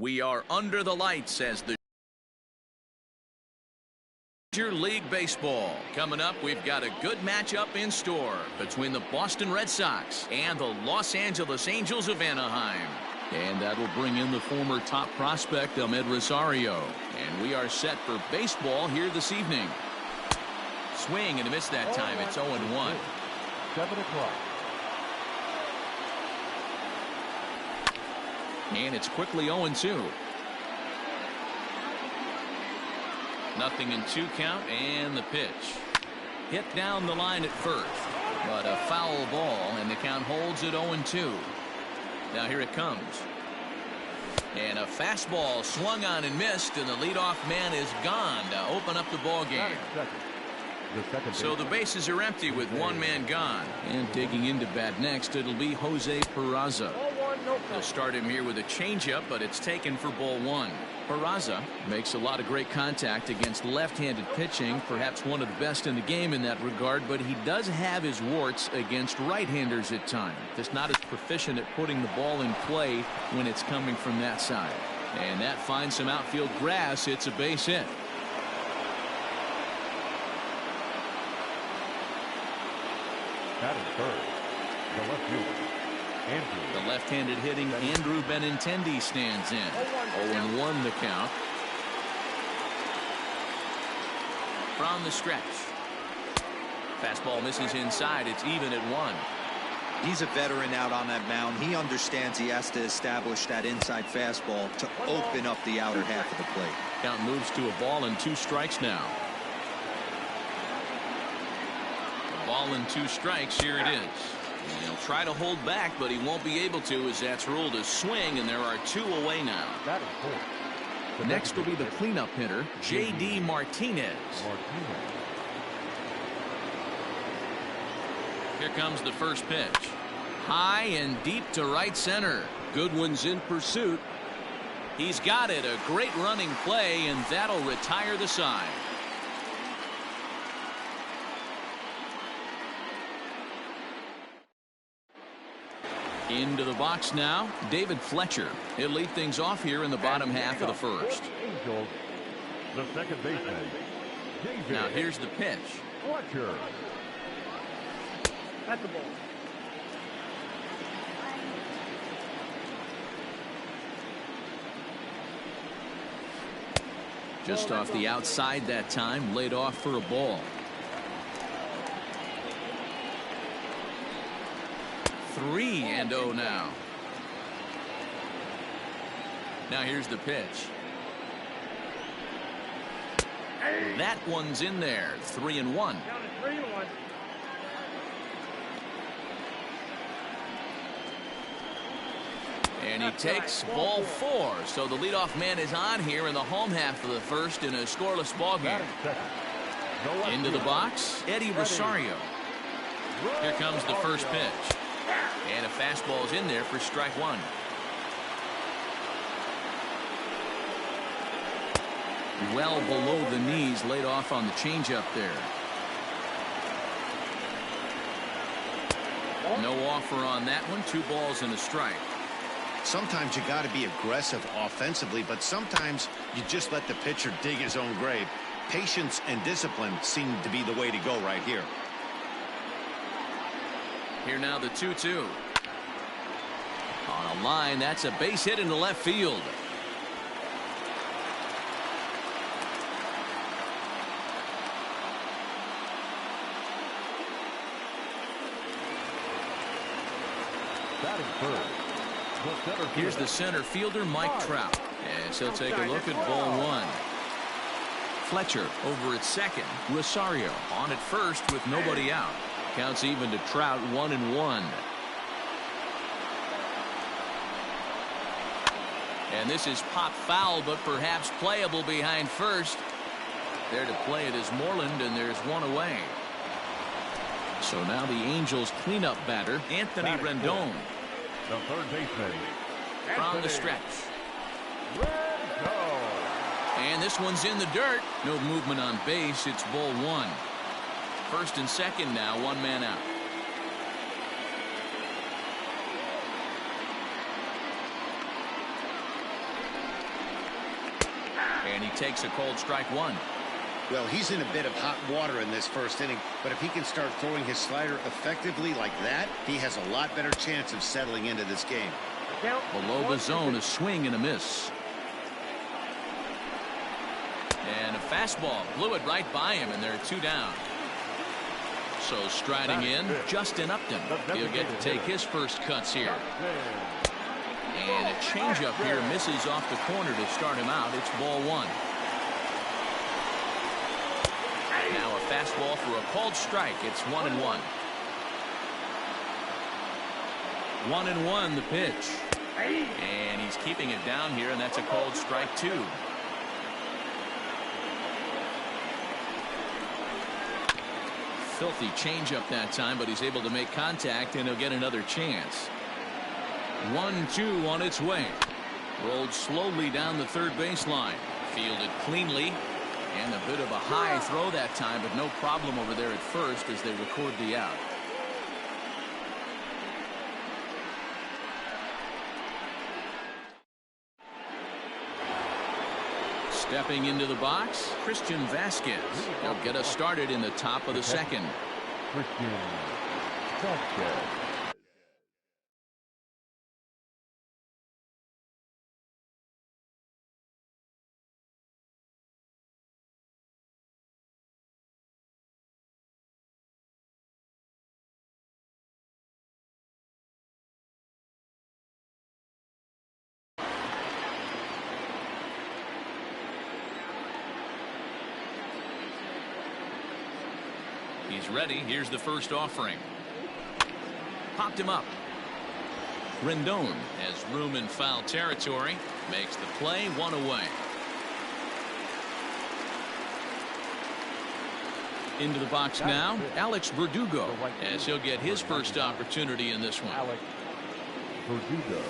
We are under the lights as the Major League Baseball. Coming up, we've got a good matchup in store between the Boston Red Sox and the Los Angeles Angels of Anaheim. And that'll bring in the former top prospect, Ahmed Rosario. And we are set for baseball here this evening. Swing and a miss that time. It's 0-1. 7 o'clock. And it's quickly 0-2. Nothing in 2 count, and the pitch. Hit down the line at first, but a foul ball, and the count holds at 0-2. Now here it comes. And a fastball swung on and missed, and the leadoff man is gone to open up the ball game. So the bases are empty with one man gone. And digging into bat next, it'll be Jose Peraza. They'll start him here with a changeup, but it's taken for ball 1. Peraza makes a lot of great contact against left-handed pitching, perhaps one of the best in the game in that regard, but he does have his warts against right-handers at times. Just not as proficient at putting the ball in play when it's coming from that side. And that finds some outfield grass. It's a base hit. That is third. The left fielder, Andrew. The left-handed hitting Andrew Benintendi stands in. 0-1 the count. From the stretch. Fastball misses inside. It's even at 1. He's a veteran out on that mound. He understands he has to establish that inside fastball to open up the outer half of the plate. Count moves to a ball and 2 strikes now. Ball and 2 strikes. Here it is. And he'll try to hold back, but he won't be able to, as that's ruled a swing, and there are 2 away now. That is 4. Next will be the cleanup hitter, J.D. Martinez. Here comes the first pitch. High and deep to right center. Goodwin's in pursuit. He's got it. A great running play, and that'll retire the side. Into the box now, David Fletcher. He'll lead things off here in the bottom half of the first. Angels, the second baseman, David. Now here's the pitch. Fletcher. At the ball. Just off the outside that time, laid off for a ball. 3-0 now. Now here's the pitch. That one's in there. 3-1. Down to 3-1. And he takes ball 4. So the leadoff man is on here in the home half of the first in a scoreless ball game. Into the box, Eddie Rosario. Here comes the first pitch. And a fastball is in there for strike 1. Well below the knees, laid off on the changeup there. No offer on that one. 2 balls and a strike. Sometimes you got to be aggressive offensively, but sometimes you just let the pitcher dig his own grave. Patience and discipline seem to be the way to go right here. Here now the 2-2. On a line, that's a base hit into left field. Here's the center fielder, Mike Trout. As he'll take a look at ball 1. Fletcher over at second. Rosario on at first with nobody out. Counts even to Trout, 1-1. And this is pop foul, but perhaps playable behind first. There to play it is Moreland, and there's 1 away. So now the Angels cleanup batter, Anthony Rendon. The third baseman, From the stretch. And this one's in the dirt. No movement on base. It's ball 1. First and second now, 1 man out. he takes a cold strike one. Well, he's in a bit of hot water in this first inning, but if he can start throwing his slider effectively like that, he has a lot better chance of settling into this game. Below the zone, a swing and a miss. And a fastball blew it right by him, and there are 2 down. So striding in, Justin Upton. He'll get to take his first cuts here. And a changeup here misses off the corner to start him out. It's ball 1. Now a fastball for a called strike. It's 1-1. 1-1 the pitch. And he's keeping it down here, and that's a called strike 2. Filthy changeup that time, but he's able to make contact, and he'll get another chance. 1-2 on its way. Rolled slowly down the third baseline. Fielded cleanly. And a bit of a high throw that time, but no problem over there at first as they record the out. Stepping into the box, Christian Vasquez. He'll get us started in the top of the second. Christian Vasquez. He's ready. Here's the first offering. Popped him up. Rendon has room in foul territory. Makes the play, 1 away. Into the box now, Alex Verdugo, as he'll get his first opportunity in this one. Alex Verdugo.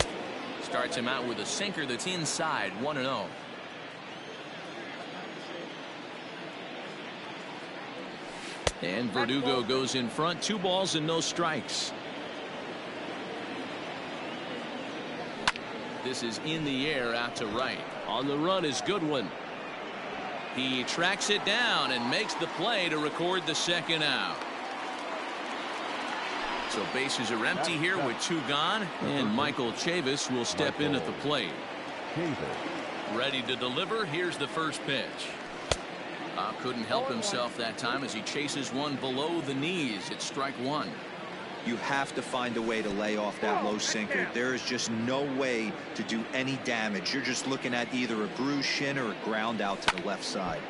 Starts him out with a sinker that's inside, 1-0. And Verdugo goes in front, 2 balls and no strikes. This is in the air out to right. On the run is Goodwin. He tracks it down and makes the play to record the second out. So bases are empty here with 2 gone, and Michael Chavis will step in at the plate. Ready to deliver. Here's the first pitch. Couldn't help himself that time as he chases one below the knees. It's strike 1. You have to find a way to lay off that low sinker. There is just no way to do any damage. You're just looking at either a bruised shin or a ground out to the left side.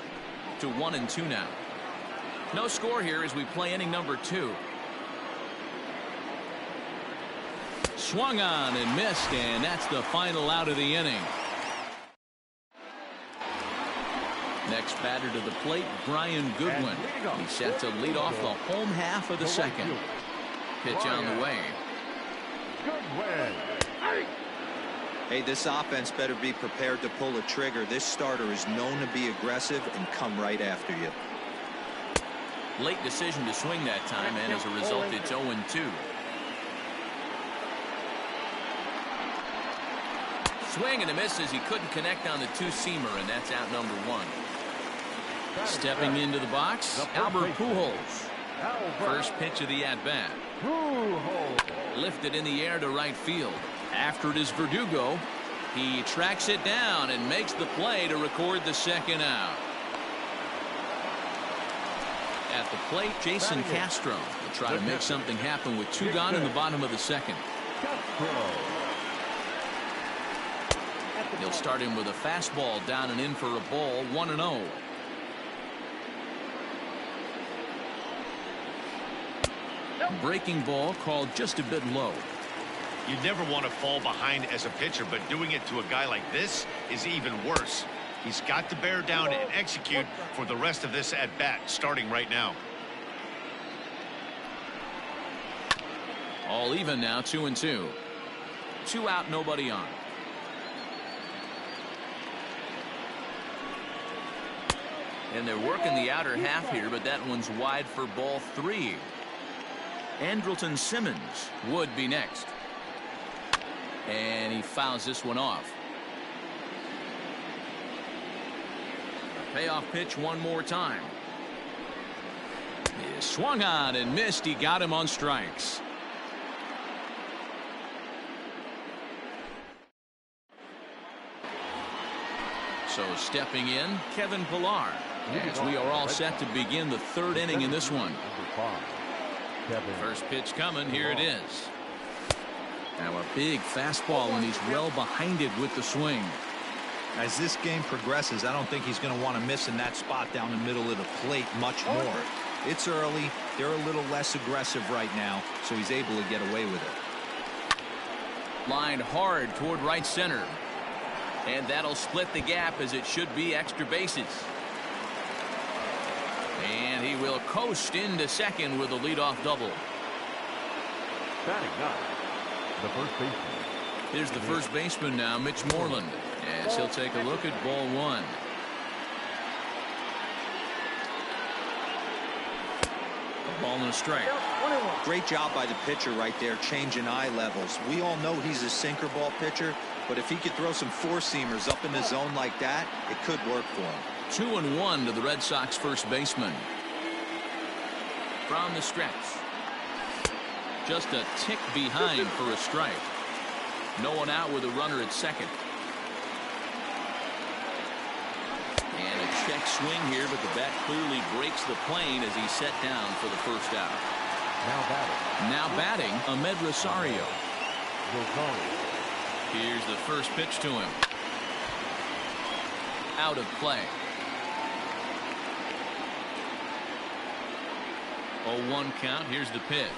To 1-2 now. No score here as we play inning number 2. Swung on and missed, and that's the final out of the inning. Next batter to the plate, Brian Goodwin. He's set to lead off the home half of the second. Pitch on the way. Hey, this offense better be prepared to pull a trigger. This starter is known to be aggressive and come right after you. Late decision to swing that time, and as a result, it's 0-2. Swing and a miss as he couldn't connect on the 2-seamer, and that's out number 1. Stepping into the box, Albert Pujols. First pitch of the at-bat. Lifted in the air to right field. After it is Verdugo. He tracks it down and makes the play to record the second out. At the plate, Jason Castro will try to make something happen with 2 gone in the bottom of the second. He'll start him with a fastball down and in for a ball, 1-0. Breaking ball called just a bit low. You never want to fall behind as a pitcher, but doing it to a guy like this is even worse. He's got to bear down and execute for the rest of this at bat, starting right now. All even now, 2-2. 2 out, nobody on. And they're working the outer half here, but that one's wide for ball 3. Andrelton Simmons would be next. And he fouls this one off. Payoff pitch one more time. He swung on and missed. He got him on strikes. So stepping in, Kevin Pillar. As we are all set to begin the third inning in this one. First pitch coming. Here it is. Now a big fastball, and he's well behind it with the swing. As this game progresses, I don't think he's going to want to miss in that spot down the middle of the plate much more. It's early. They're a little less aggressive right now, so he's able to get away with it. Lined hard toward right center. And that'll split the gap, as it should be extra bases. And he will coast into second with a leadoff double. Batting up, the first baseman. Here's the first baseman now, Mitch Moreland, as he'll take a look at ball one. A ball and a strike. Great job by the pitcher right there, changing eye levels. We all know he's a sinker ball pitcher, but if he could throw some four-seamers up in the zone like that, it could work for him. 2-1 to the Red Sox first baseman. From the stretch. Just a tick behind for a strike. No one out with a runner at second. And a check swing here, but the bat clearly breaks the plane as he's set down for the first out. Now batting, Ahmed Rosario. Here's the first pitch to him. Out of play. 0-1 count. Here's the pitch.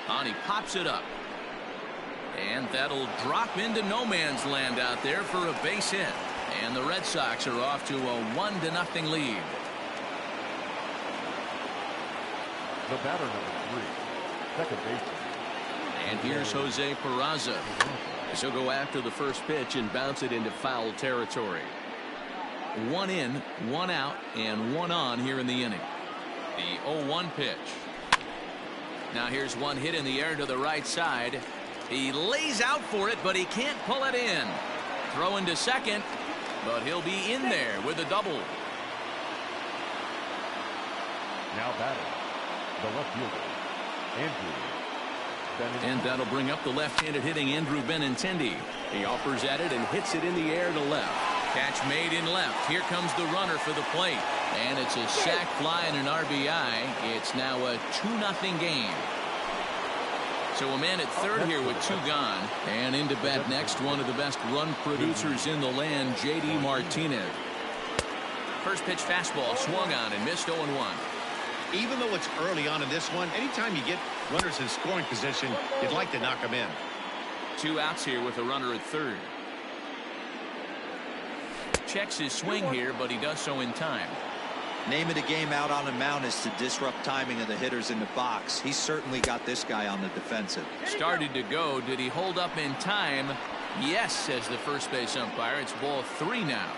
And he pops it up. And that'll drop into no man's land out there for a base hit. And the Red Sox are off to a 1-0 lead. The batter number 3, second baseman. And here's Jose Peraza. He'll go after the first pitch and bounce it into foul territory. 1 in, 1 out, and 1 on here in the inning. The 0-1 pitch. Now here's one hit in the air to the right side. He lays out for it, but he can't pull it in. Throw into second, but he'll be in there with a double. Now batting, the left fielder, Andrew Benintendi. And that'll bring up the left-handed hitting Andrew Benintendi. He offers at it and hits it in the air to left. Catch made in left. Here comes the runner for the plate. And it's a sac fly and an RBI. It's now a 2-0 game. So a man at third here with 2 gone. And into bat next, one of the best run producers in the land, J.D. Martinez. First pitch fastball swung on and missed 0-1. Even though it's early on in this one, anytime you get runners in scoring position, you'd like to knock them in. 2 outs here with a runner at third. Checks his swing here, but he does so in time. Name of the game out on the mound is to disrupt timing of the hitters in the box. He's certainly got this guy on the defensive. Started to go. Did he hold up in time? Yes, says the first base umpire. It's ball 3 now.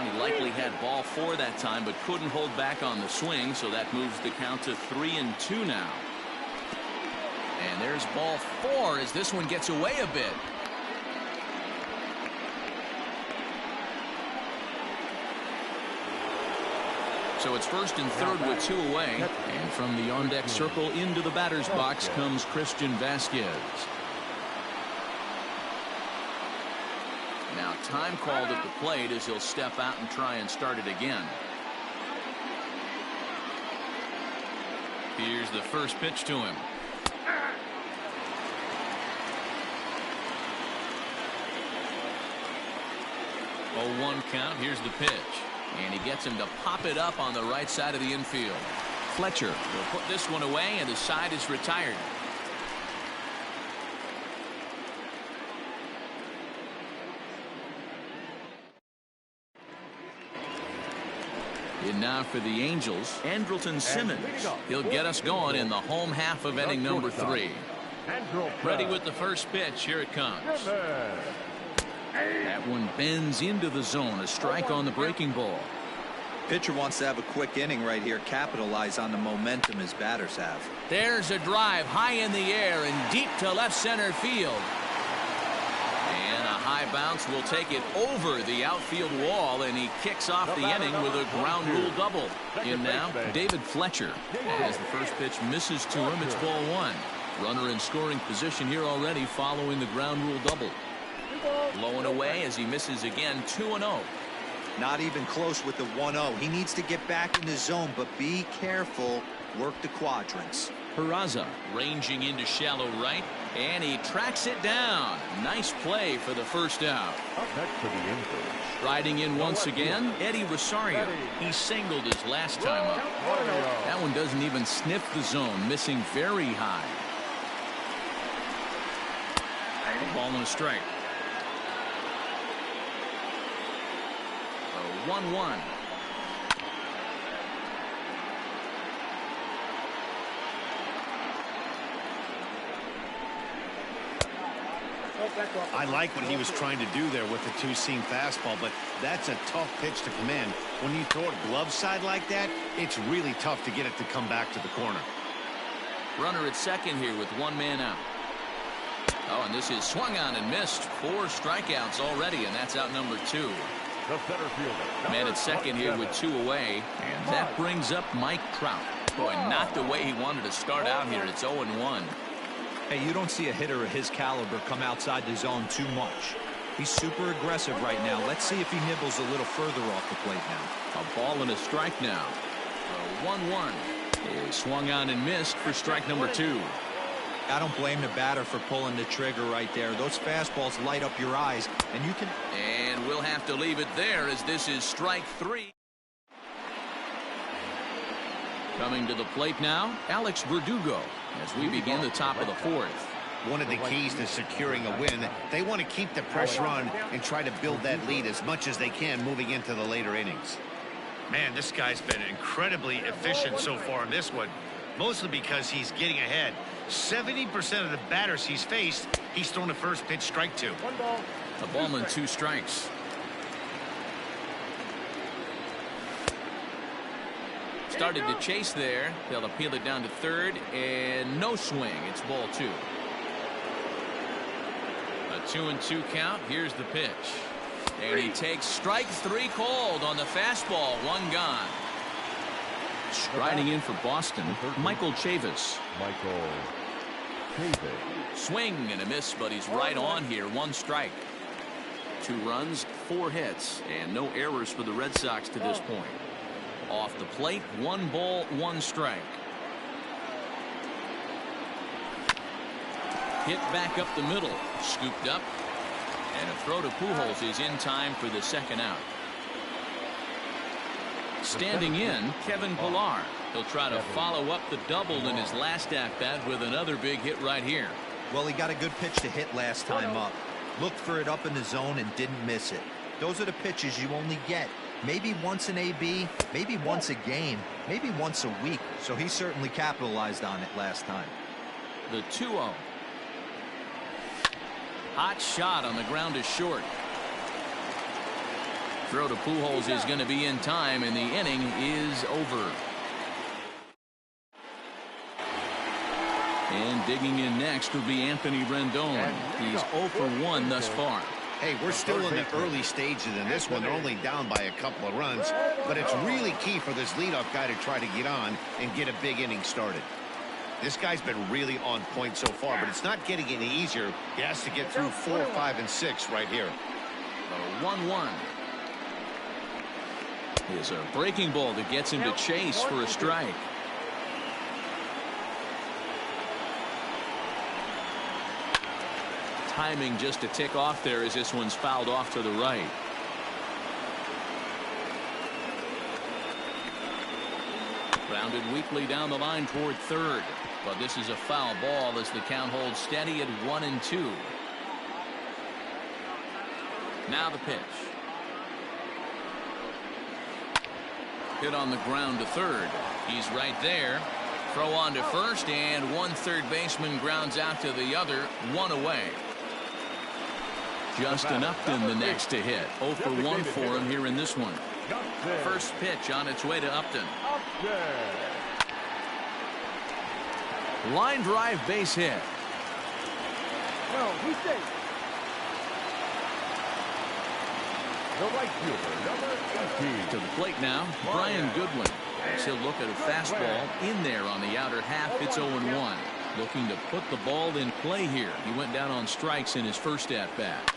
He likely had ball 4 that time, but couldn't hold back on the swing, so that moves the count to 3-2 now. And there's ball 4 as this one gets away a bit. So it's first and third with 2 away. And from the on-deck circle into the batter's box comes Christian Vasquez. Now time called at the plate as he'll step out and try and start it again. Here's the first pitch to him. Oh, 1 count. Here's the pitch. And he gets him to pop it up on the right side of the infield. Fletcher will put this one away, and the side is retired. And now for the Angels, Andrelton Simmons. He'll get us going in the home half of inning number 3. Ready with the first pitch. Here it comes. That one bends into the zone. A strike on the breaking ball. Pitcher wants to have a quick inning right here, capitalize on the momentum his batters have. There's a drive high in the air and deep to left center field. And a high bounce will take it over the outfield wall, and he kicks off the inning with a ground rule double. In now, David Fletcher. As the first pitch misses to him, it's ball one. Runner in scoring position here already following the ground rule double. Blowing away as he misses again, 2-0. Not even close with the 1-0. He needs to get back in the zone, but be careful. Work the quadrants. Peraza ranging into shallow right, and he tracks it down. Nice play for the first out. Up next for the Angels. Riding in once again, Eddie Rosario. He singled his last time up. That one doesn't even sniff the zone, missing very high. A ball and a strike. 1-1. I like what he was trying to do there with the two-seam fastball, but that's a tough pitch to command. When you throw it glove side like that, it's really tough to get it to come back to the corner. Runner at second here with one man out. Oh, and this is swung on and missed. 4 strikeouts already, and that's out number 2. The center fielder. Man at second here with 2 away, and that brings up Mike Trout. Boy, not the way he wanted to start out here. It's 0-1. Hey, you don't see a hitter of his caliber come outside the zone too much. He's super aggressive right now. Let's see if he nibbles a little further off the plate now. A ball and a strike now. 1-1 is swung on and missed for strike number 2. I don't blame the batter for pulling the trigger right there. Those fastballs light up your eyes, and you can... And we'll have to leave it there as this is strike 3. Coming to the plate now, Alex Verdugo, as we begin the top of the 4th. One of the keys to securing a win, they want to keep the pressure on and try to build that lead as much as they can moving into the later innings. Man, this guy's been incredibly efficient so far in this one, mostly because he's getting ahead. 70% of the batters he's faced, he's thrown the first pitch strike to. A ball and 2 strikes. Started to chase there. They'll appeal it down to third, and no swing. It's ball 2. A 2-2 count. Here's the pitch. And he takes strike 3 called on the fastball. 1 gone. Striding in for Boston, Michael Chavis. Michael Chavis. Swing and a miss, but he's right on here. 1 strike. 2 runs, 4 hits, and no errors for the Red Sox to this point. Off the plate, 1 ball, 1 strike. Hit back up the middle, scooped up, and a throw to Pujols is in time for the second out. Standing in, Kevin Pillar. He'll try to follow up the double in his last at-bat with another big hit right here. Well, he got a good pitch to hit last time up. Looked for it up in the zone and didn't miss it. Those are the pitches you only get. Maybe once an AB, maybe once a game, maybe once a week. So he certainly capitalized on it last time. The 2-0. Hot shot on the ground is short. Throw to Pujols is going to be in time, and the inning is over. And digging in next will be Anthony Rendon. He's 0 for 1 thus far. Hey, we're still in the early stages in this one. They're only down by a couple of runs, but it's really key for this leadoff guy to try to get on and get a big inning started. This guy's been really on point so far, but it's not getting any easier. He has to get through 4, 5, and 6 right here. 1-1. Here's a breaking ball that gets him to chase for a strike. Timing just a tick off there as this one's fouled off to the right. Grounded weakly down the line toward third, but this is a foul ball as the count holds steady at 1-2. Now the pitch. Hit on the ground to third. He's right there. Throw on to first, and one third baseman grounds out to the other. 1 away. Justin Upton the next to hit. 0 for 1 for him here in this one. First pitch on its way to Upton. Line drive base hit. The right fielder, number 18. To the plate now, Brian Goodwin. As he'll look at a fastball in there on the outer half. It's 0-1. Looking to put the ball in play here. He went down on strikes in his first at bat.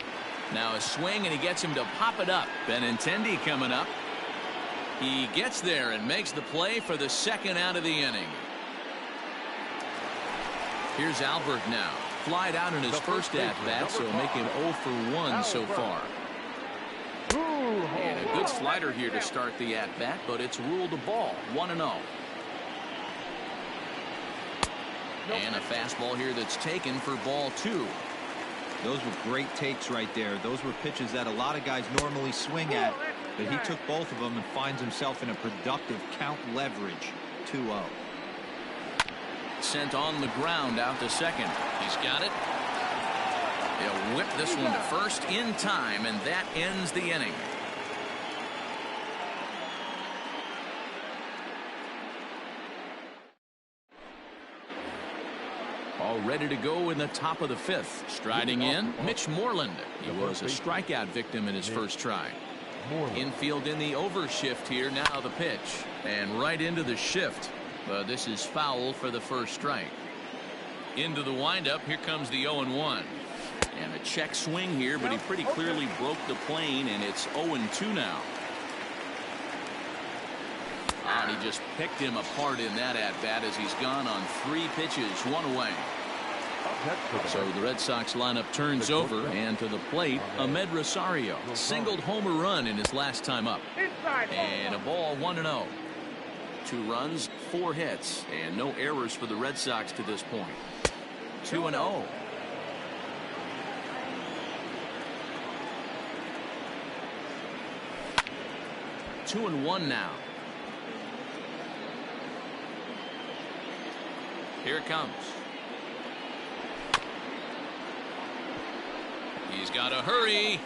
Now a swing, and he gets him to pop it up. Benintendi coming up. He gets there and makes the play for the second out of the inning. Here's Albert now. Flied out in his first at bat, so make him 0 for 1 so far. And a good slider here to start the at bat, but it's ruled a ball. 1-0. And a fastball here that's taken for ball 2. Those were great takes right there. Those were pitches that a lot of guys normally swing at, but he took both of them and finds himself in a productive count leverage. 2-0. Sent on the ground out to second. He's got it. He'll whip this one to first in time, and that ends the inning. All ready to go in the top of the 5th. Striding in, Mitch Moreland. He was a strikeout victim in his first try. Infield in the overshift here. Now the pitch. And right into the shift. But this is foul for the first strike. Into the windup. Here comes the 0-1. And a check swing here, but he pretty clearly broke the plane, and it's 0-2 now. And he just picked him apart in that at-bat as he's gone on 3 pitches, 1 away. So the Red Sox lineup turns over, and to the plate, Ahmed Rosario. Singled homer run in his last time up. And a ball, 1-0. 2 runs, 4 hits, and no errors for the Red Sox to this point. 2-0. Two and 1 now. Here it comes. He's got to hurry.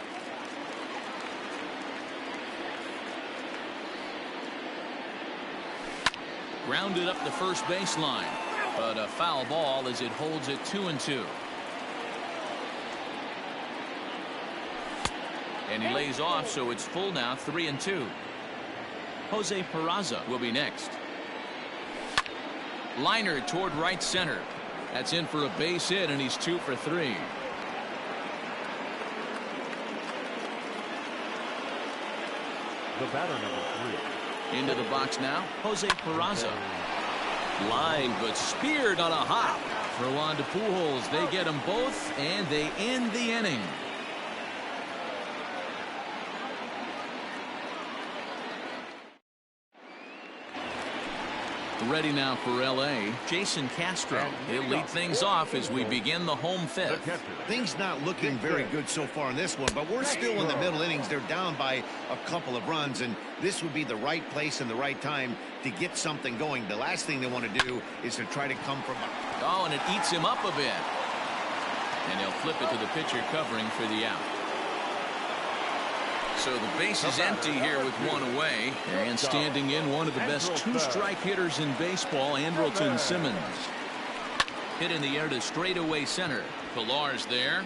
Grounded up the first baseline, but a foul ball as it holds it 2-2. And he lays off, so it's full now, 3-2. Jose Peraza will be next. Liner toward right center. That's in for a base hit, and he's 2 for 3. The batter, number 3. Into the box now, Jose Peraza. Line, but speared on a hop. Throw on to Pujols. They get them both, and they end the inning. Ready now for L.A., Jason Castro. He'll lead things off as we begin the home 5th. Things not looking very good so far in this one, but we're still in the middle innings. They're down by a couple of runs, and this would be the right place and the right time to get something going. The last thing they want to do is to try to come from... Oh, and it eats him up a bit. And they'll flip it to the pitcher covering for the out. So the base is empty here with 1 away. And standing in, one of the best 2-strike hitters in baseball, Andrelton Simmons. Hit in the air to straightaway center. Pilar's there.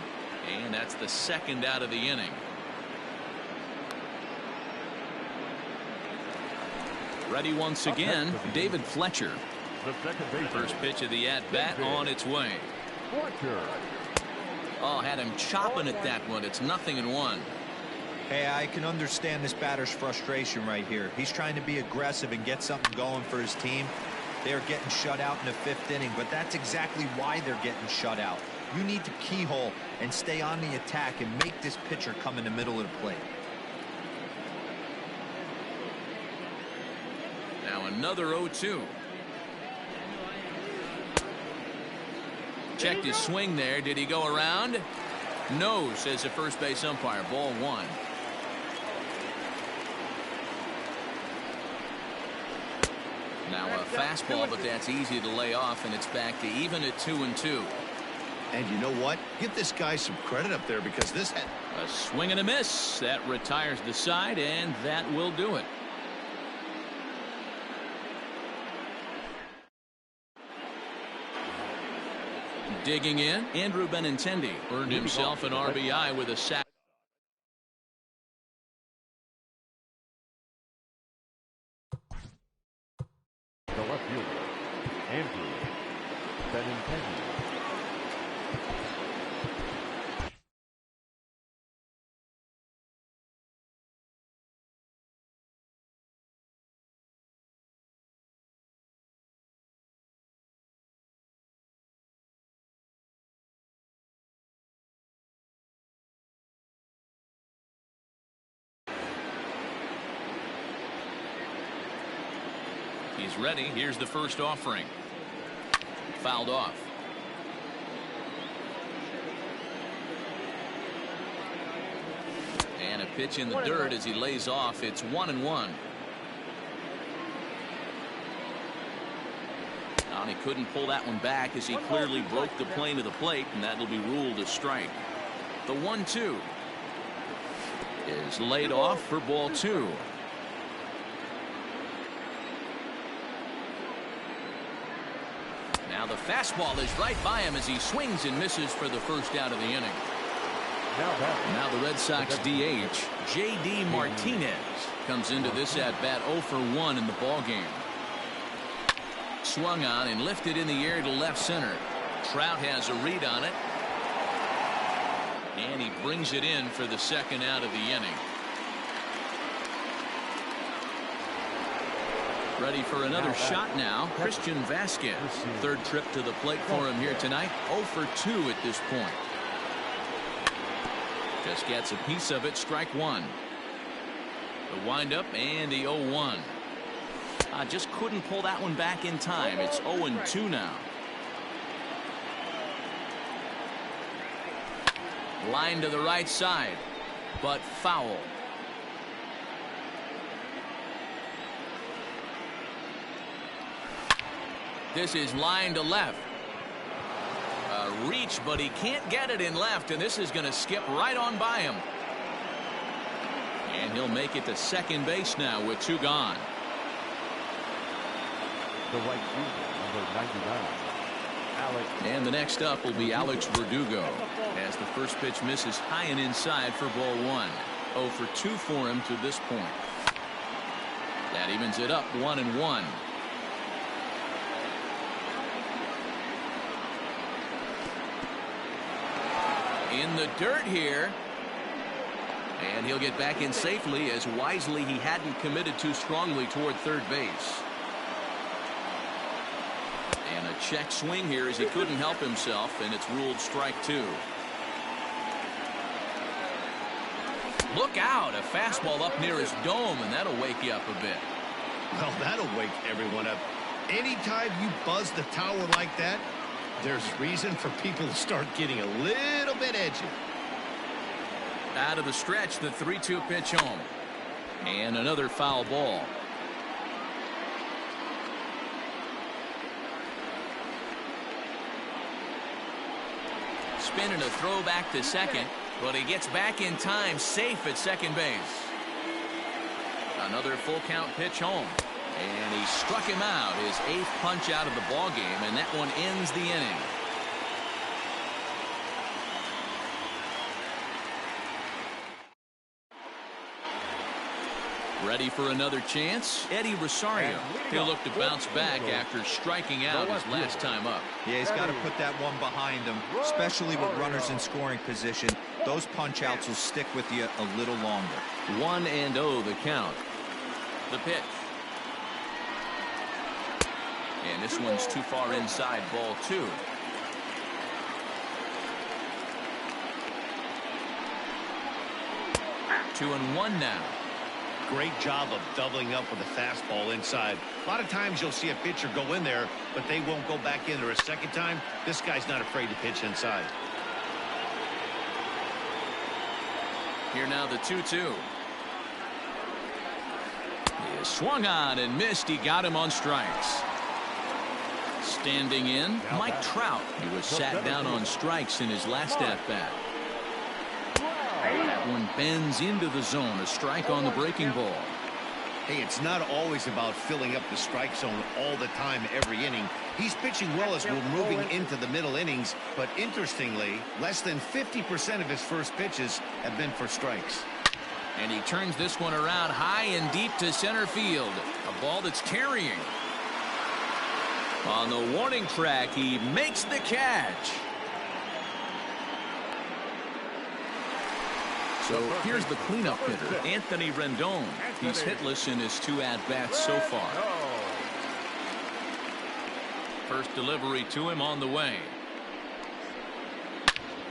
And that's the second out of the inning. Ready once again, David Fletcher. First pitch of the at-bat on its way. Oh, had him chopping at that one. It's 0-1. Hey, I can understand this batter's frustration right here. He's trying to be aggressive and get something going for his team. They're getting shut out in the 5th inning, but that's exactly why they're getting shut out. You need to keyhole and stay on the attack and make this pitcher come in the middle of the plate. Now another 0-2. Checked his swing there. Did he go around? No, says the first base umpire. Ball 1. Now a fastball, but that's easy to lay off, and it's back to even at 2-2. And you know what? Give this guy some credit up there, because this had... A swing and a miss. That retires the side, and that will do it. Digging in, Andrew Benintendi earned himself an RBI with a sac. integrity. He's ready. Here's the first offering. Fouled off. And a pitch in the dirt as he lays off. It's 1-1. And he couldn't pull that one back as he clearly broke the plane of the plate, and that'll be ruled a strike. The 1-2 is laid off for ball 2. Now the fastball is right by him as he swings and misses for the first out of the inning. Now the Red Sox DH, J.D. Martinez, comes into this at bat 0 for 1 in the ball game. Swung on and lifted in the air to left center. Trout has a read on it. And he brings it in for the second out of the inning. Ready for another shot now. Christian Vasquez. Third trip to the plate for him here tonight. 0 for 2 at this point. Just gets a piece of it. Strike one. The windup and the 0-1. Just couldn't pull that one back in time. It's 0-2 now. Line to the right side, but foul. This is line to left. A reach, but he can't get it in left, and this is going to skip right on by him. And he'll make it to second base now with 2 gone. The right fielder, number 99. Alex. And the next up will be Alex Verdugo as the first pitch misses high and inside for ball 1. 0 for 2 for him to this point. That evens it up 1-1. In the dirt here. And he'll get back in safely as wisely he hadn't committed too strongly toward third base. And a check swing here as he couldn't help himself, and it's ruled strike 2. Look out, a fastball up near his dome, and that'll wake you up a bit. Well, that'll wake everyone up. Anytime you buzz the tower like that, there's reason for people to start getting a little bit edgy. Out of the stretch, the 3-2 pitch home. And another foul ball. Spinning a throw back to second, but he gets back in time, safe at second base. Another full count pitch home. And he struck him out, his 8th punch out of the ball game, and that one ends the inning. Ready for another chance? Eddie Rosario. He'll look to bounce back after striking out his last time up. Yeah, he's got to put that one behind him, especially with runners in scoring position. Those punch outs will stick with you a little longer. 1-0 the count. The pitch. And this one's too far inside, ball 2. Two and one now. Great job of doubling up with a fastball inside. A lot of times you'll see a pitcher go in there, but they won't go back in there a second time. This guy's not afraid to pitch inside. Here now the 2-2. He swung on and missed. He got him on strikes. Standing in, Mike Trout. He was sat down on strikes in his last at-bat. That one bends into the zone. A strike on the breaking ball. Hey, it's not always about filling up the strike zone all the time every inning. He's pitching well as we're moving into the middle innings, but interestingly, less than 50% of his first pitches have been for strikes. And he turns this one around high and deep to center field. A ball that's carrying. On the warning track, he makes the catch. So here's the cleanup hitter, Anthony Rendon. He's hitless in his 2 at-bats so far. First delivery to him on the way.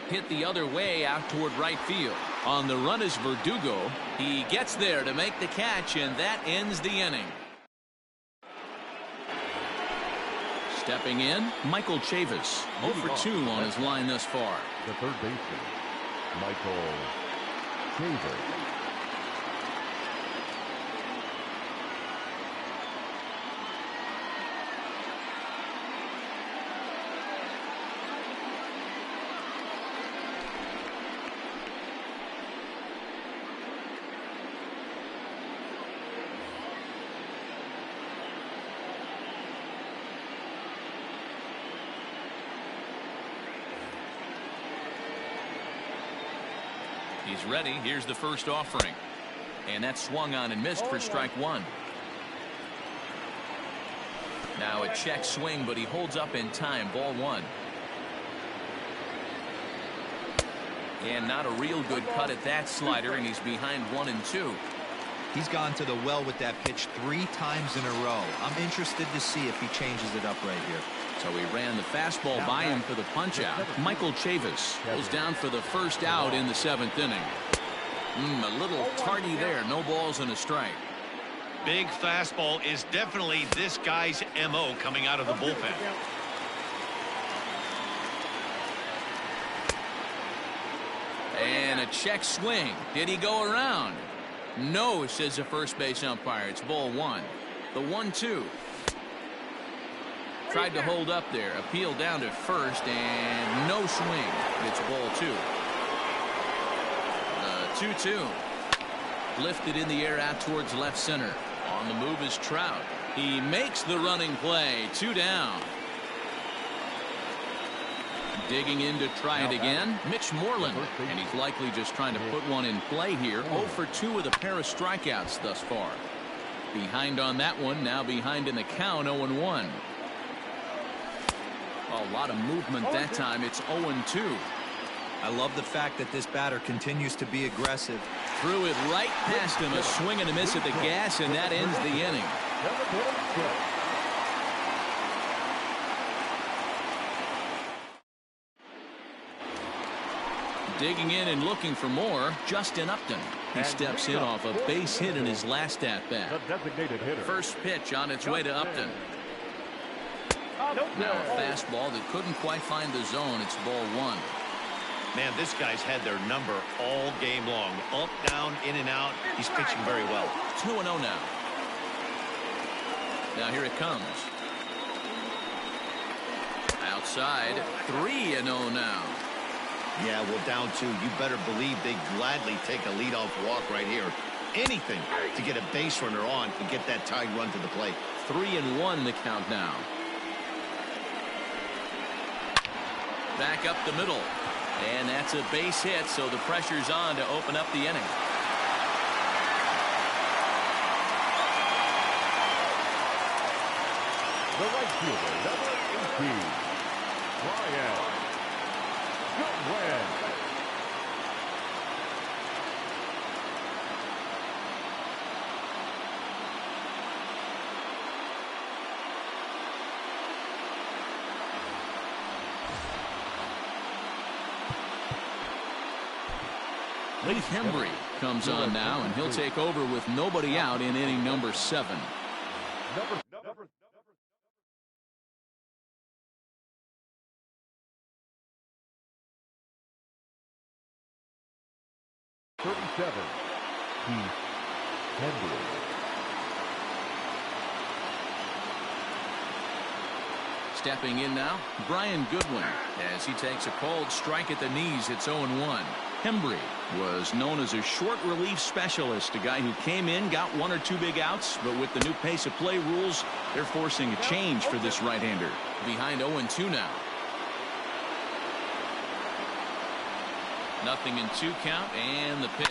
Hit the other way out toward right field. On the run is Verdugo. He gets there to make the catch, and that ends the inning. Stepping in, Michael Chavis. 0 for 2 on his line thus far. The third baseman, Michael Chavis. He's ready. Here's the first offering. And that's swung on and missed for strike 1. Now a check swing, but he holds up in time. Ball 1. And not a real good cut at that slider, and he's behind 1-2. He's gone to the well with that pitch 3 times in a row. I'm interested to see if he changes it up right here. So he ran the fastball by him for the punch-out. Michael Chavis goes down for the first out in the 7th inning. A little tardy there. No balls and a strike. Big fastball is definitely this guy's MO coming out of the bullpen. And a check swing. Did he go around? No, says the first base umpire. It's ball 1. The 1-2. Tried to hold up there. Appeal down to first, and no swing. It's ball 2. The 2-2. Lifted in the air out towards left center. On the move is Trout. He makes the running play. 2 down. Digging in to try it again, Mitch Moreland, and he's likely just trying to put one in play here. 0 for 2 with a pair of strikeouts thus far. Behind on that one, now behind in the count. 0-1. A lot of movement that time. It's 0-2. I love the fact that this batter continues to be aggressive. Threw it right past him. A swing and a miss at the gas, and that ends the inning. Digging in and looking for more, Justin Upton. He steps in off a base hit in his last at-bat. First pitch on its way to Upton. Now a fastball that couldn't quite find the zone. It's ball 1. Man, this guy's had their number all game long. Up, down, in and out. He's pitching very well. 2-0 now. Now here it comes. Outside. 3-0 now. Yeah, well, down 2. You better believe they gladly take a leadoff walk right here. Anything to get a base runner on and get that tied run to the plate. 3-1 the count now. Back up the middle. And that's a base hit, so the pressure's on to open up the inning. The right fielder, number 18, Brian Goodwin. Lee Hembry comes on now, and he'll take over with nobody out in inning number 7. Number 37, Keith Henry. Stepping in now, Brian Goodwin, as he takes a called strike at the knees. It's 0-1. Hembry was known as a short relief specialist, a guy who came in, got 1 or 2 big outs, but with the new pace of play rules, they're forcing a change for this right-hander. Behind 0-2 now. 0-2 count, and the pitch.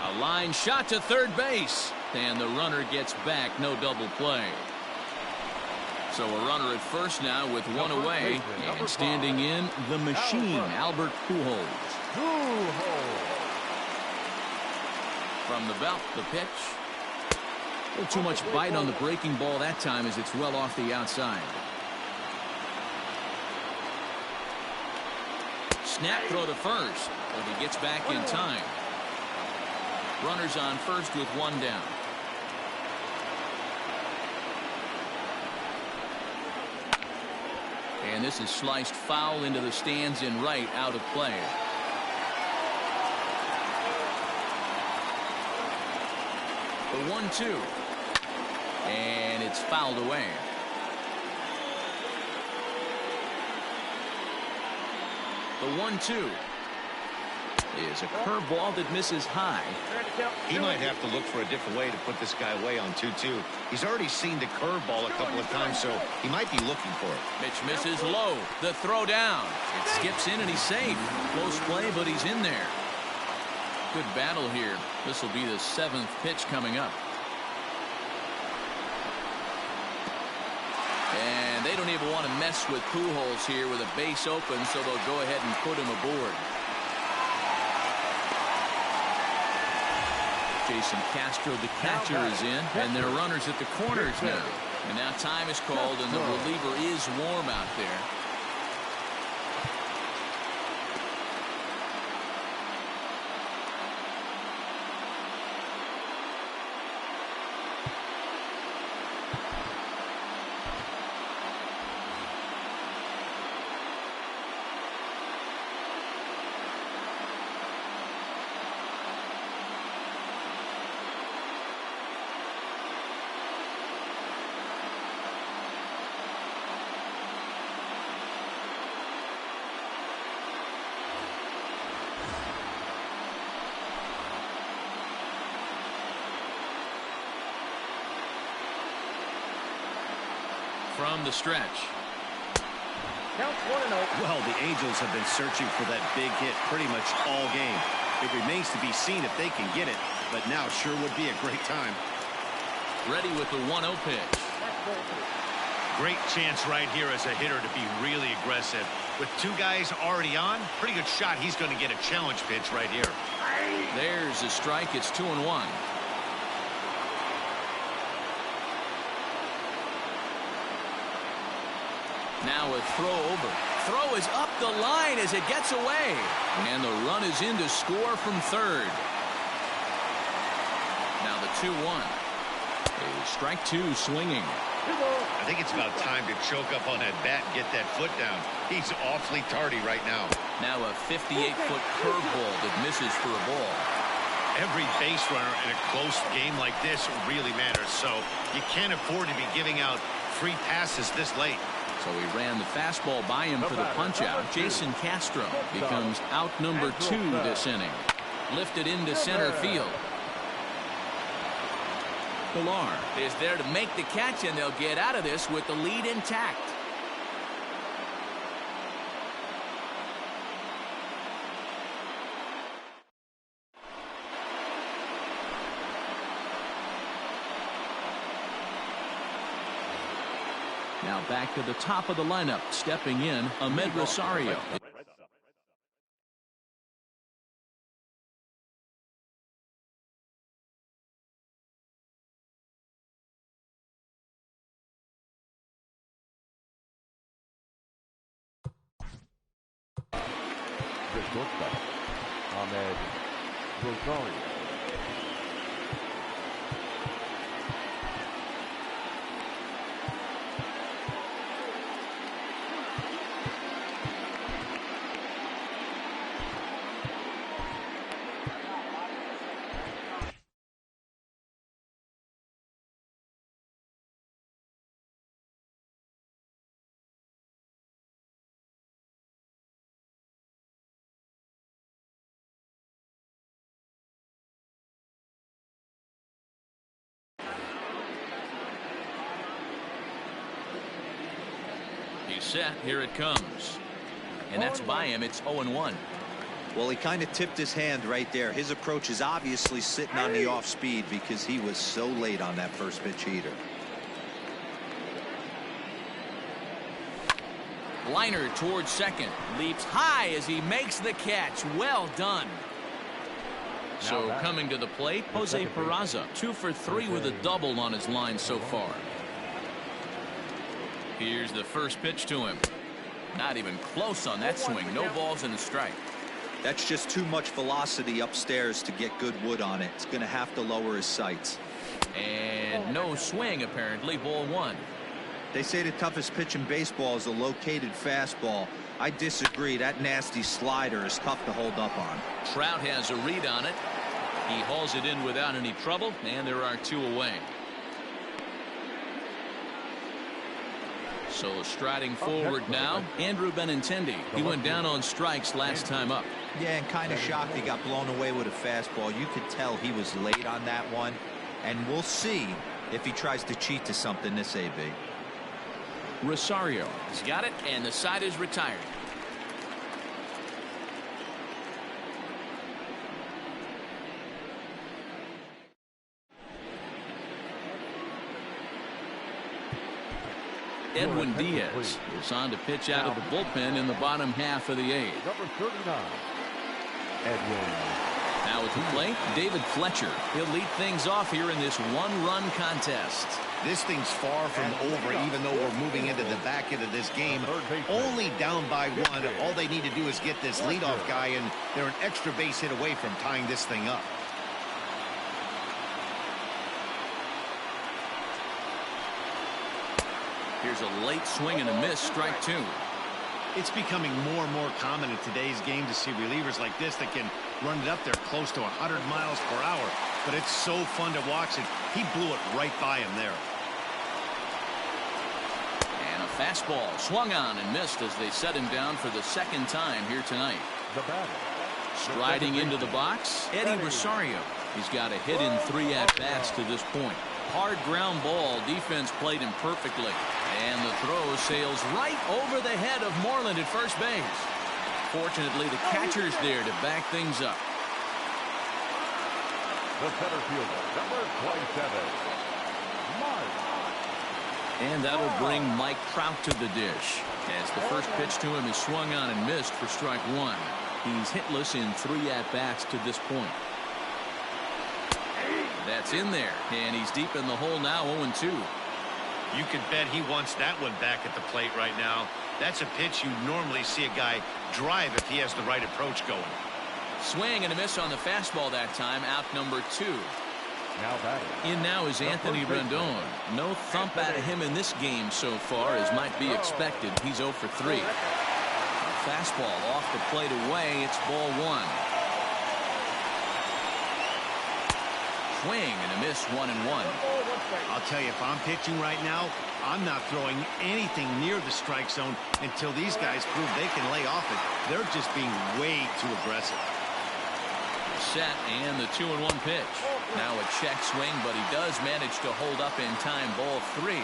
A line shot to third base, and the runner gets back. No double play. So a runner at first now with one away, and standing in the machine, Albert Pujols. From the belt, the pitch. A little too much bite on the breaking ball that time as it's well off the outside. Snap throw to first, but he gets back in time. Runners on first with one down. And this is sliced foul into the stands in right, out of play. The 1-2. And it's fouled away. The 1-2 is a curveball that misses high. He might have to look for a different way to put this guy away on 2-2. He's already seen the curveball a couple of times, so he might be looking for it. Pitch misses low. The throw down. It skips in and he's safe. Close play, but he's in there. Good battle here. This will be the 7th pitch coming up. And they don't even want to mess with Pujols here with a base open, so they'll go ahead and put him aboard. Jason Castro, the catcher, is in, and there are runners at the corners now. And now time is called, and the reliever is warm out there. From the stretch. Well, the Angels have been searching for that big hit pretty much all game. It remains to be seen if they can get it, but now sure would be a great time. Ready with the 1-0 pitch. Great chance right here as a hitter to be really aggressive. With two guys already on, pretty good shot he's going to get a challenge pitch right here. There's a strike. It's 2-1. Now a throw over. Throw is up the line as it gets away. And the run is in to score from third. Now the 2-1. A strike two swinging. I think it's about time to choke up on that bat and get that foot down. He's awfully tardy right now. Now a 58-foot curveball that misses for a ball. Every base runner in a close game like this really matters, so you can't afford to be giving out free passes this late. So he ran the fastball by him for the punch-out. Jason Castro becomes out number 2 this inning. Lifted into center field. Pilar is there to make the catch, and they'll get out of this with the lead intact. Now back to the top of the lineup, stepping in, Ahmed Rosario. The shortstop, Ahmed Rosario. He's set. Here it comes. And that's by him. It's 0-1. Well, he kind of tipped his hand right there. His approach is obviously sitting on the off speed because he was so late on that first pitch heater. Liner towards second. Leaps high as he makes the catch. Well done. So coming to the plate, Jose Peraza, 2 for 3 with a double on his line so far. Here's the first pitch to him. Not even close on that swing. No balls and a strike. That's just too much velocity upstairs to get good wood on it. It's going to have to lower his sights. And no swing, apparently. Ball 1. They say the toughest pitch in baseball is a located fastball. I disagree. That nasty slider is tough to hold up on. Trout has a read on it. He hauls it in without any trouble, and there are 2 away. So striding forward now, Andrew Benintendi. He went down on strikes last time up. Yeah, and kind of shocked he got blown away with a fastball. You could tell he was late on that one, and we'll see if he tries to cheat to something this AB. Rosario has got it, and the side is retired. Edwin Diaz is on to pitch out of the bullpen in the bottom half of the 8th. Number 39, Edwin. Now at the plate, David Fletcher. He'll lead things off here in this 1-run contest. This thing's far from over, even though we're moving into the back end of this game. Only down by 1. All they need to do is get this leadoff guy, and they're an extra base hit away from tying this thing up. Here's a late swing and a miss, strike 2. It's becoming more and more common in today's game to see relievers like this that can run it up there close to 100 miles per hour. But it's so fun to watch it. He blew it right by him there. And a fastball swung on and missed as they set him down for the 2nd time here tonight. The batter. Striding into the box, Eddie Rosario. He's got a hit in 3 at-bats to this point. Hard ground ball. Defense played him perfectly. And the throw sails right over the head of Moreland at first base. Fortunately, the catcher's there to back things up. The center fielder, number 27, Mike. And that'll bring Mike Trout to the dish. As the first pitch to him is swung on and missed for strike 1. He's hitless in 3 at-bats to this point. That's in there, and he's deep in the hole now, 0-2. You can bet he wants that one back at the plate right now. That's a pitch you normally see a guy drive if he has the right approach going. Swing and a miss on the fastball that time, out number 2. Now batting. In now is Anthony Rendon. No thump out of him in this game so far, as might be expected. He's 0 for 3. A fastball off the plate away. It's ball 1. Swing and a miss, 1-1. I'll tell you, if I'm pitching right now, I'm not throwing anything near the strike zone until these guys prove they can lay off it. They're just being way too aggressive. Set and the 2-1 pitch. Now a check swing, but he does manage to hold up in time. Ball 3.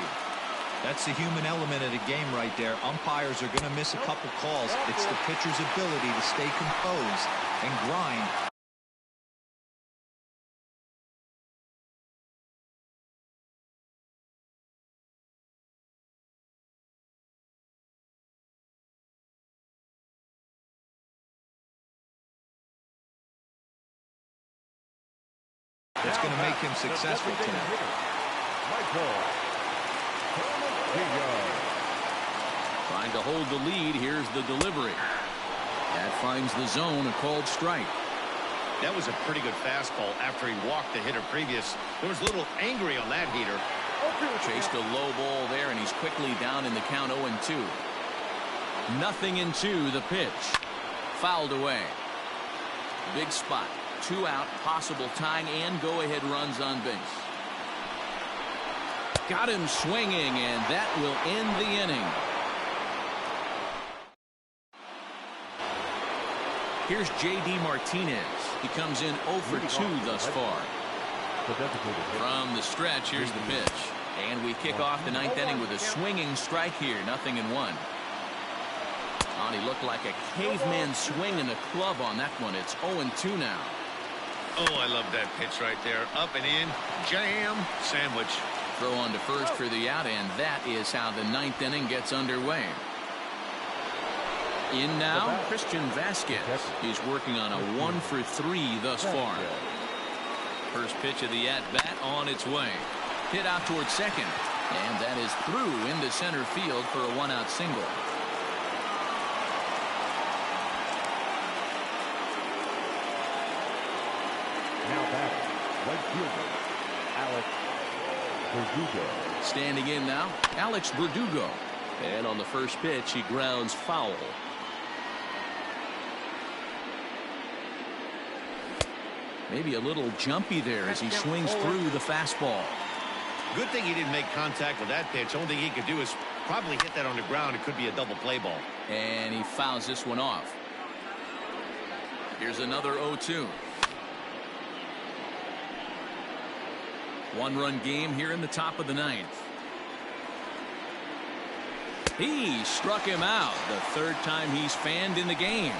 That's the human element of the game right there. Umpires are going to miss a couple calls. It's the pitcher's ability to stay composed and grind. It's going to make him successful tonight. Trying to hold the lead. Here's the delivery. That finds the zone, a called strike. That was a pretty good fastball after he walked the hitter previous. There was a little angry on that heater. Chased a low ball there, and he's quickly down in the count, 0-2. 0-2 the pitch. Fouled away. Big spot. 2 out, possible tying and go-ahead runs on base. Got him swinging, and that will end the inning. Here's J.D. Martinez. He comes in 0 for 2 thus far. From the stretch, here's the pitch. And we kick off the 9th inning with a swinging strike here, 0-1. And he looked like a caveman swinging a club on that one. It's 0-2 now. Oh, I love that pitch right there. Up and in, jam, sandwich. Throw on to first for the out, and that is how the 9th inning gets underway. In now, Christian Vasquez. He's working on a 1-for-3 thus far. First pitch of the at-bat on its way. Hit out towards second. And that is through into center field for a one-out single. Now back, right fielder, Alex Verdugo. Standing in now, Alex Verdugo. And on the first pitch, he grounds foul. Maybe a little jumpy there as he swings through the fastball. Good thing he didn't make contact with that pitch. Only thing he could do is probably hit that on the ground. It could be a double play ball. And he fouls this one off. Here's another 0-2. One-run game here in the top of the ninth. He struck him out the third time he's fanned in the game.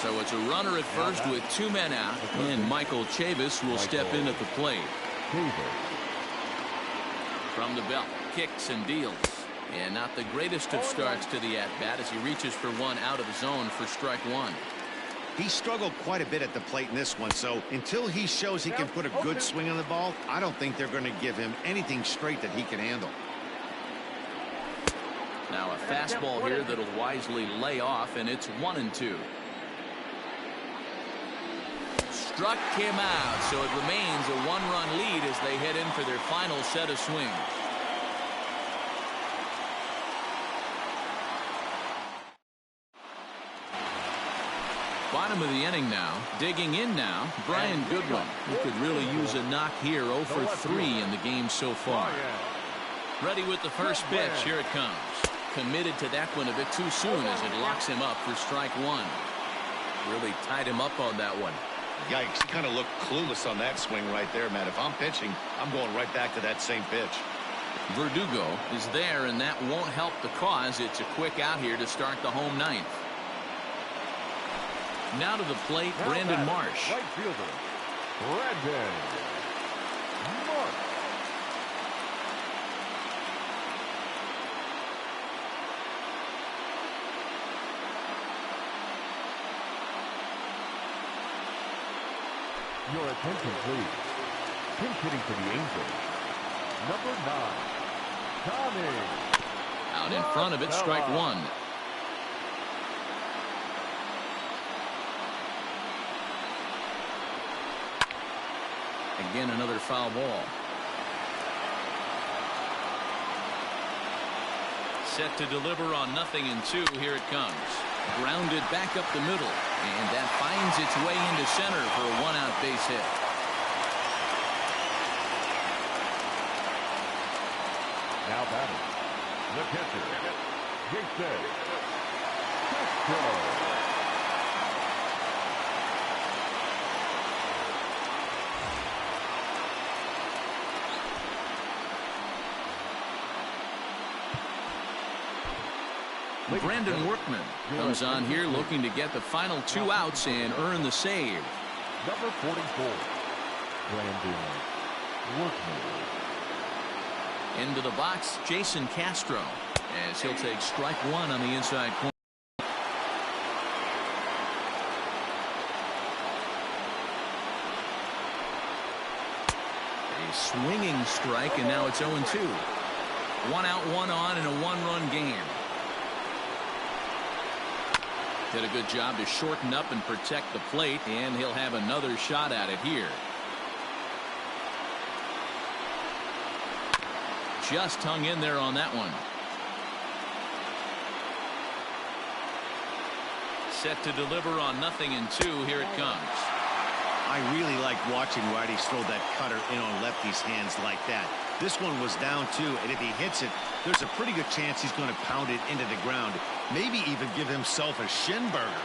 So it's a runner at first with two men out, and Michael Chavis will step in at the plate. From the belt, kicks and deals. And not the greatest of starts to the at-bat as he reaches for one out of the zone for strike one. He struggled quite a bit at the plate in this one, so until he shows he can put a good swing on the ball, I don't think they're going to give him anything straight that he can handle. Now a fastball here that'll wisely lay off, and it's 1-2. Struck him out, so it remains a one-run lead as they head in for their final set of swings. Bottom of the inning now. Digging in now, Brian Goodwin, who could really use a knock here. 0 for 3 in the game so far. Ready with the first pitch. Here it comes. Committed to that one a bit too soon as it locks him up for strike one. Really tied him up on that one. Yikes, he kind of looked clueless on that swing right there, man. If I'm pitching, I'm going right back to that same pitch. Verdugo is there, and that won't help the cause. It's a quick out here to start the home ninth. Now to the plate, Brandon Marsh. Right fielder, Brandon Marsh. Your attention, please. Pinch hitting for the Angels, number 9, Tommy. Out in front of it, strike one. Again, another foul ball. Set to deliver on 0-2. Here it comes. Grounded back up the middle, and that finds its way into center for a one-out base hit. Now batting, the catcher, Jason Castro. Brandon Workman comes on here looking to get the final 2 outs and earn the save. Number 44, Brandon Workman. Into the box, Jason Castro, as he'll take strike one on the inside corner. A swinging strike, and now it's 0-2. 1 out, 1 on in a one-run game. Did a good job to shorten up and protect the plate, and he'll have another shot at it here. Just hung in there on that one. Set to deliver on 0-2. Here it comes. I really like watching righties throw that cutter in on lefties' hands like that. This one was down 2, and if he hits it, there's a pretty good chance he's going to pound it into the ground. Maybe even give himself a shin burger.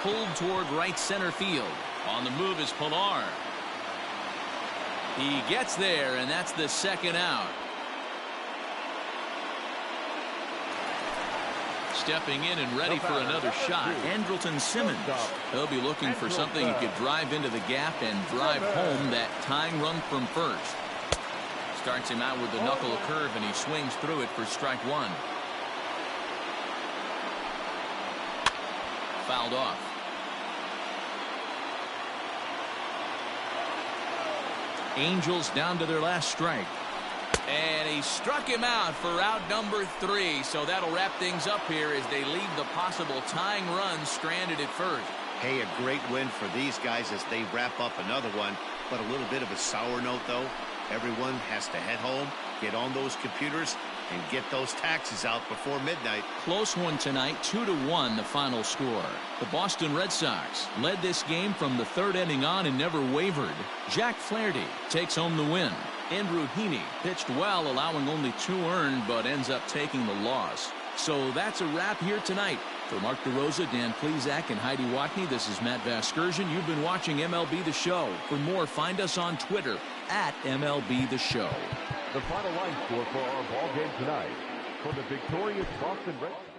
Pulled toward right center field. On the move is Pilar. He gets there, and that's the second out. Stepping in and ready for another shot, Andrelton Simmons. He'll be looking for something he could drive into the gap and drive home that tying run from first. Starts him out with the knuckle curve, and he swings through it for strike one. Fouled off. Angels down to their last strike. And he struck him out for out number 3. So that'll wrap things up here as they leave the possible tying run stranded at first. Hey, a great win for these guys as they wrap up another one. But a little bit of a sour note, though. Everyone has to head home, get on those computers, and get those taxes out before midnight. Close one tonight, 2-1 the final score. The Boston Red Sox led this game from the 3rd inning on and never wavered. Jack Flaherty takes home the win. Andrew Heaney pitched well, allowing only 2 earned, but ends up taking the loss. So that's a wrap here tonight. For Mark DeRosa, Dan Plesac, and Heidi Watney, this is Matt Vasgersian. You've been watching MLB The Show. For more, find us on Twitter at MLB The Show. The final line score for our ball game tonight for the victorious Boston Red Sox.